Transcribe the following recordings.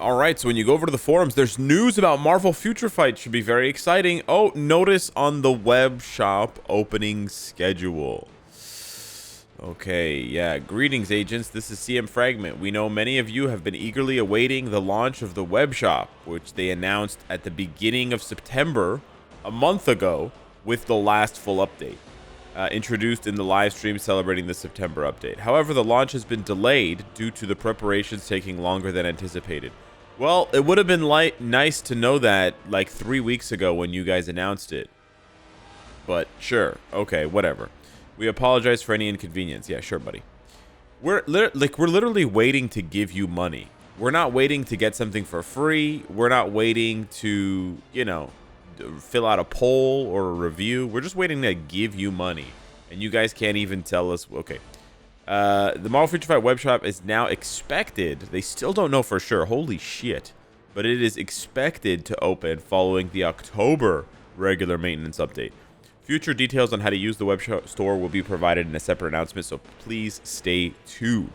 All right, so when you go over to the forums, there's news about Marvel Future Fight. Should be very exciting. Oh, notice on the web shop opening schedule. Okay, yeah. Greetings, agents. This is CM Fragment. We know many of you have been eagerly awaiting the launch of the web shop, which they announced at the beginning of September, a month ago, with the last full update. Introduced in the live stream celebrating the September update. However, the launch has been delayed due to the preparations taking longer than anticipated. Well, it would have been nice to know that like 3 weeks ago when you guys announced it. But sure, okay, whatever. We apologize for any inconvenience. Yeah, sure, buddy. We're literally waiting to give you money. We're not waiting to get something for free. We're not waiting to, you know, fill out a poll or a review. We're just waiting to give you money, and you guys can't even tell us. Okay, the Marvel Future Fight web shop is now expected. They still don't know for sure. Holy shit! But it is expected to open following the October regular maintenance update. Future details on how to use the web store will be provided in a separate announcement, so please stay tuned.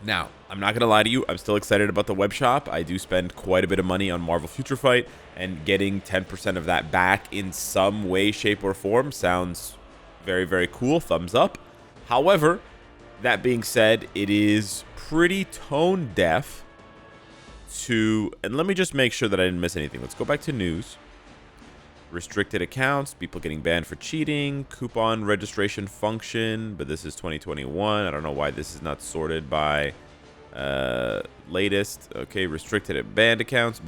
Now, I'm not going to lie to you. I'm still excited about the web shop. I do spend quite a bit of money on Marvel Future Fight, and getting 10% of that back in some way, shape, or form sounds very, very cool. Thumbs up. However, that being said, it is pretty tone deaf to... And let me just make sure that I didn't miss anything. Let's go back to news. Restricted accounts, people getting banned for cheating, coupon registration function, but this is 2021. I don't know why this is not sorted by latest. Okay, restricted banned accounts,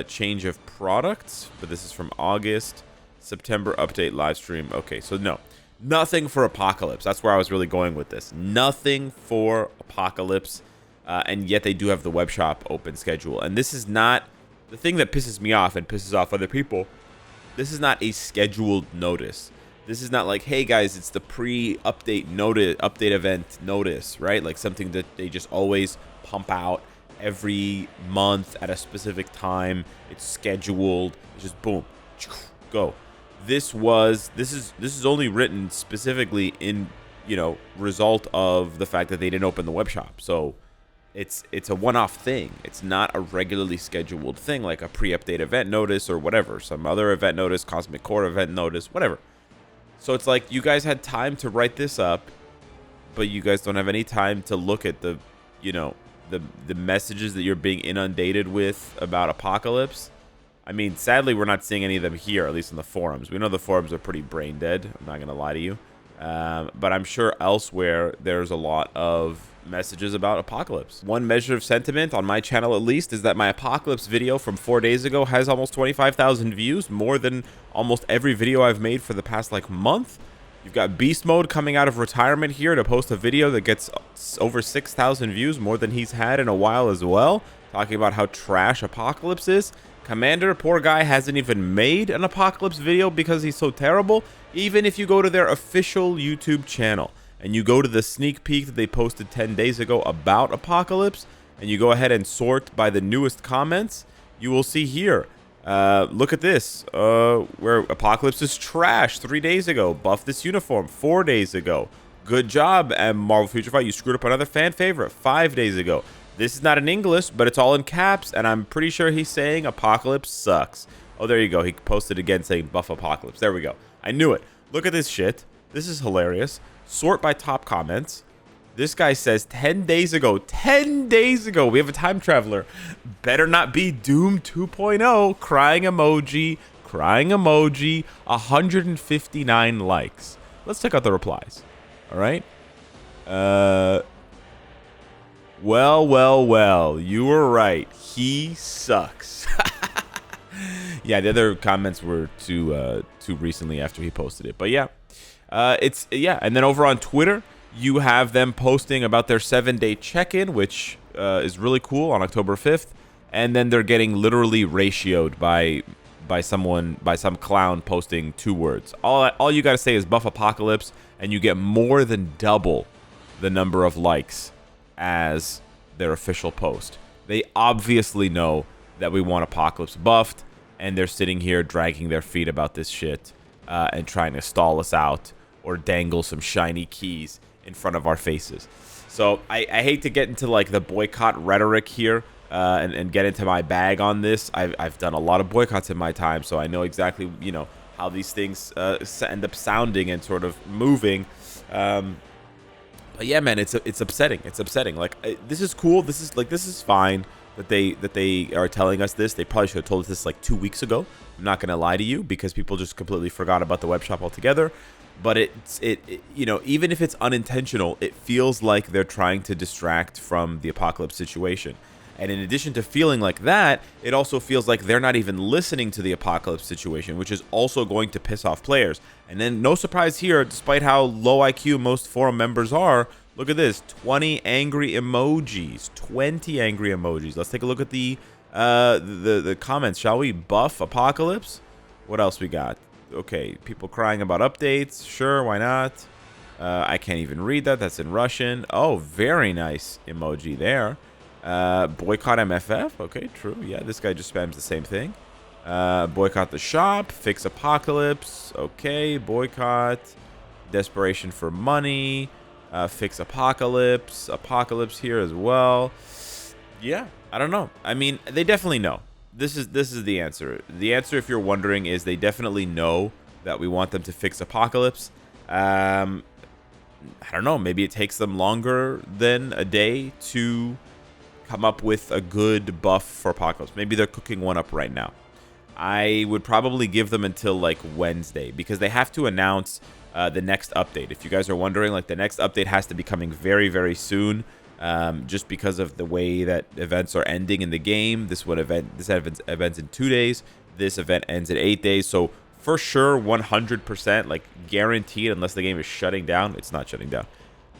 change of products, but this is from August, September update live stream. Okay, so no, nothing for Apocalypse. That's where I was really going with this. Nothing for Apocalypse, and yet they do have the web shop open schedule, and this is not... The thing that pisses me off and pisses off other people, this is not a scheduled notice. This is not like, hey guys, it's the pre-update notice, update event notice, right? Like something that they just always pump out every month at a specific time. It's scheduled. It's just boom, go. This is only written specifically in, you know, result of the fact that they didn't open the web shop. So it's a one-off thing. It's not a regularly scheduled thing like a pre-update event notice or whatever, some other event notice, Cosmic Core event notice, whatever. So it's like you guys had time to write this up, but you guys don't have any time to look at the, you know, the messages that you're being inundated with about Apocalypse. I mean, sadly, we're not seeing any of them here, at least in the forums. We know the forums are pretty brain dead. I'm not gonna lie to you, but I'm sure elsewhere there's a lot of messages about Apocalypse. One measure of sentiment on my channel, at least, is that my Apocalypse video from 4 days ago has almost 25,000 views, more than almost every video I've made for the past like month. You've got Beast Mode coming out of retirement here to post a video that gets over 6,000 views, more than he's had in a while as well, talking about how trash Apocalypse is. Commander, poor guy, hasn't even made an Apocalypse video because he's so terrible. Even if you go to their official YouTube channel and you go to the sneak peek that they posted 10 days ago about Apocalypse, and you go ahead and sort by the newest comments, you will see here, look at this, where Apocalypse is trash 3 days ago, buff this uniform 4 days ago, good job, and Marvel Future Fight, you screwed up another fan favorite 5 days ago. This is not in English, but it's all in caps, and I'm pretty sure he's saying Apocalypse sucks. Oh, there you go, he posted again saying buff Apocalypse. There we go, I knew it. Look at this shit, this is hilarious. Sort by top comments. This guy says 10 days ago, we have a time traveler. Better not be Doom 2.0. Crying emoji, 159 likes. Let's check out the replies. All right. Well, you were right. He sucks. Yeah, the other comments were too recently after he posted it. But yeah. And then over on Twitter, you have them posting about their 7-day check-in, which is really cool, on October 5th, and then they're getting literally ratioed by some clown posting 2 words. All you got to say is buff Apocalypse, and you get more than double the number of likes as their official post. They obviously know that we want Apocalypse buffed, and they're sitting here dragging their feet about this shit and trying to stall us out or dangle some shiny keys in front of our faces. So I hate to get into like the boycott rhetoric here and get into my bag on this. I've done a lot of boycotts in my time, so I know exactly, you know, how these things end up sounding and sort of moving. But yeah, man, it's upsetting. It's upsetting. Like, this is cool. This is fine that they are telling us this. They probably should have told us this like 2 weeks ago. I'm not gonna lie to you, because people just completely forgot about the web shop altogether. But it you know, even if it's unintentional, it feels like they're trying to distract from the Apocalypse situation. And in addition to feeling like that, it also feels like they're not even listening to the Apocalypse situation, which is also going to piss off players. And then no surprise here, despite how low IQ most forum members are, look at this, 20 angry emojis, 20 angry emojis. Let's take a look at the comments, shall we? Buff Apocalypse. What else we got? Okay, people crying about updates. Sure, why not? I can't even read that. That's in Russian. Oh, very nice emoji there. Boycott MFF. Okay, true. Yeah, this guy just spams the same thing. Boycott the shop. Fix Apocalypse. Okay, boycott. Desperation for money. Fix Apocalypse. Apocalypse here as well. Yeah, I don't know. I mean, they definitely know. This is the answer. The answer, if you're wondering, is they definitely know that we want them to fix Apocalypse. I don't know. Maybe it takes them longer than a day to come up with a good buff for Apocalypse. Maybe they're cooking one up right now. I would probably give them until like Wednesday, because they have to announce the next update. If you guys are wondering, like, the next update has to be coming very, very soon. Just because of the way that events are ending in the game. This event ends in 2 days. This event ends in 8 days. So for sure, 100%, like guaranteed, unless the game is shutting down. It's not shutting down.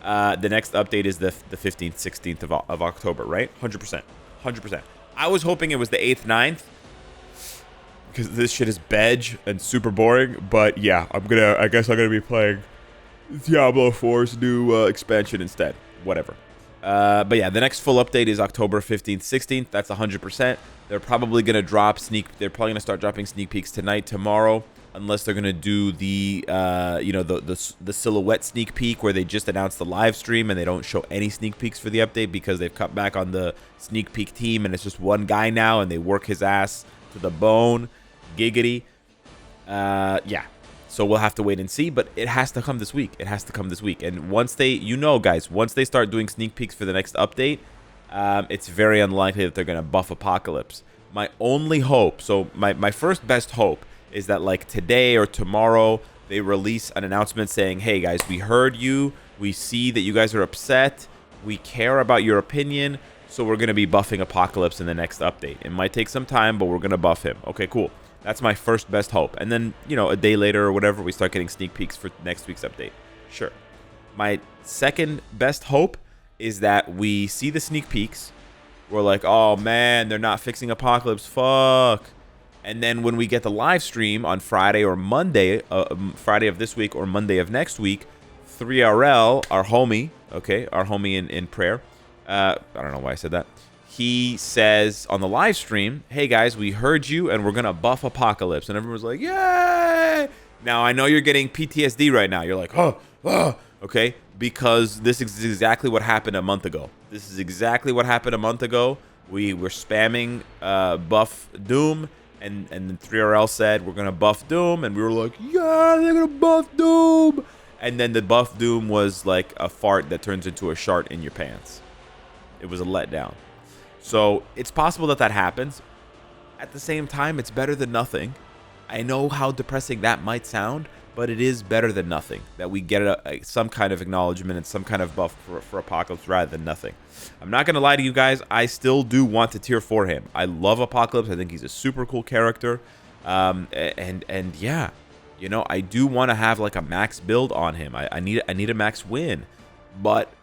The next update is the 15th, 16th of October, right? 100%. 100%. I was hoping it was the 8th, 9th, because this shit is bedge and super boring. But yeah, I guess I'm gonna be playing Diablo 4's new expansion instead. Whatever. But yeah, the next full update is October 15th, 16th. That's 100%. They're probably going to they're probably going to start dropping sneak peeks tonight, tomorrow, unless they're going to do the, you know, the silhouette sneak peek where they just announced the live stream and they don't show any sneak peeks for the update because they've cut back on the sneak peek team and it's just one guy now and they work his ass to the bone. Giggity. Yeah. So we'll have to wait and see, but it has to come this week. It has to come this week. And once they, you know, guys, once they start doing sneak peeks for the next update, it's very unlikely that they're going to buff Apocalypse. My only hope, so my first best hope is that like today or tomorrow, they release an announcement saying, hey guys, we heard you. We see that you guys are upset. We care about your opinion. So we're going to be buffing Apocalypse in the next update. It might take some time, but we're going to buff him. Okay, cool. That's my first best hope. And then, you know, a day later or whatever, we start getting sneak peeks for next week's update. Sure. My second best hope is that we see the sneak peeks. We're like, oh, man, they're not fixing Apocalypse. Fuck. And then when we get the live stream on Friday or Monday, Friday of this week or Monday of next week, 3RL, our homie, okay, our homie in prayer. I don't know why I said that. He says on the live stream, hey guys, we heard you and we're going to buff Apocalypse. And everyone's like, yay! Now, I know you're getting PTSD right now. You're like, okay? Because this is exactly what happened a month ago. This is exactly what happened a month ago. We were spamming buff Doom, and then 3RL said, we're going to buff Doom. And we were like, yeah, they're going to buff Doom. And then the buff Doom was like a fart that turns into a shart in your pants. It was a letdown. So it's possible that that happens. At the same time, it's better than nothing. I know how depressing that might sound, but it is better than nothing. That we get some kind of acknowledgement and some kind of buff for Apocalypse rather than nothing. I'm not going to lie to you guys. I still do want to tier 4 him. I love Apocalypse. I think he's a super cool character. And yeah, you know, I do want to have like a max build on him. I need a max win. But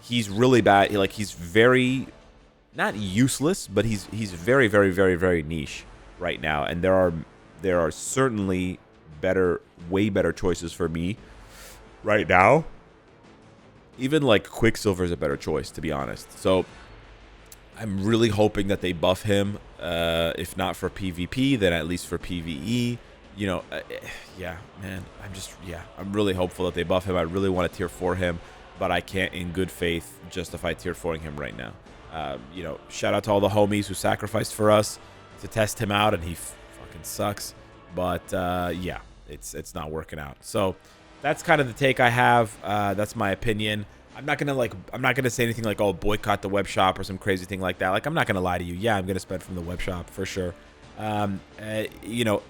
he's really bad. He's very... not useless, but he's very, very, very, very niche right now. And there are certainly way better choices for me right now. Even like Quicksilver is a better choice, to be honest. So I'm really hoping that they buff him. If not for PvP, then at least for PvE. You know, yeah, man. I'm really hopeful that they buff him. I really want to tier 4 him. but I can't in good faith justify tier 4ing him right now. You know, shout out to all the homies who sacrificed for us to test him out, and he fucking sucks. But yeah, it's not working out. So that's kind of the take I have. That's my opinion. I'm not gonna say anything like, oh, boycott the web shop or some crazy thing like that. Like, I'm not gonna lie to you. Yeah, I'm gonna spend from the web shop for sure. You know,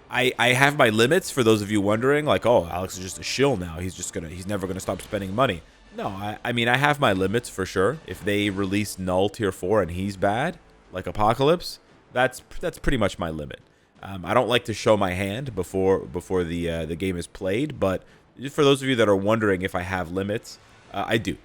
I have my limits, for those of you wondering, like, oh, Alex is just a shill now. He's never gonna stop spending money. No, I mean, I have my limits for sure. If they release null tier 4 and he's bad, like Apocalypse, that's pretty much my limit. I don't like to show my hand before the game is played, but for those of you that are wondering if I have limits, I do.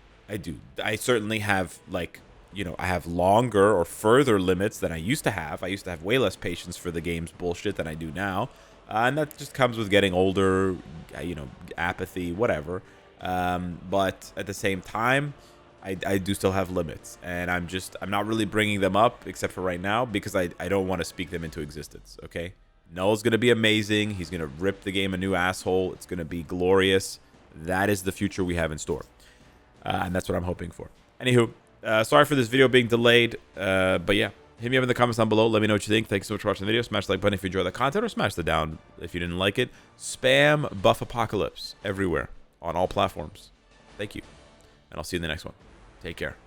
I certainly have, like, you know, I have longer or further limits than I used to have. I used to have way less patience for the game's bullshit than I do now. And that just comes with getting older, you know, apathy, whatever. But at the same time, I do still have limits. And I'm not really bringing them up, except for right now, because I don't want to speak them into existence, okay? Null's going to be amazing. He's going to rip the game a new asshole. It's going to be glorious. That is the future we have in store. And that's what I'm hoping for. Anywho, sorry for this video being delayed. But yeah, hit me up in the comments down below. Let me know what you think. Thanks so much for watching the video. Smash the like button if you enjoyed the content, or smash the down if you didn't like it. Spam Buff Apocalypse everywhere on all platforms. Thank you. And I'll see you in the next one. Take care.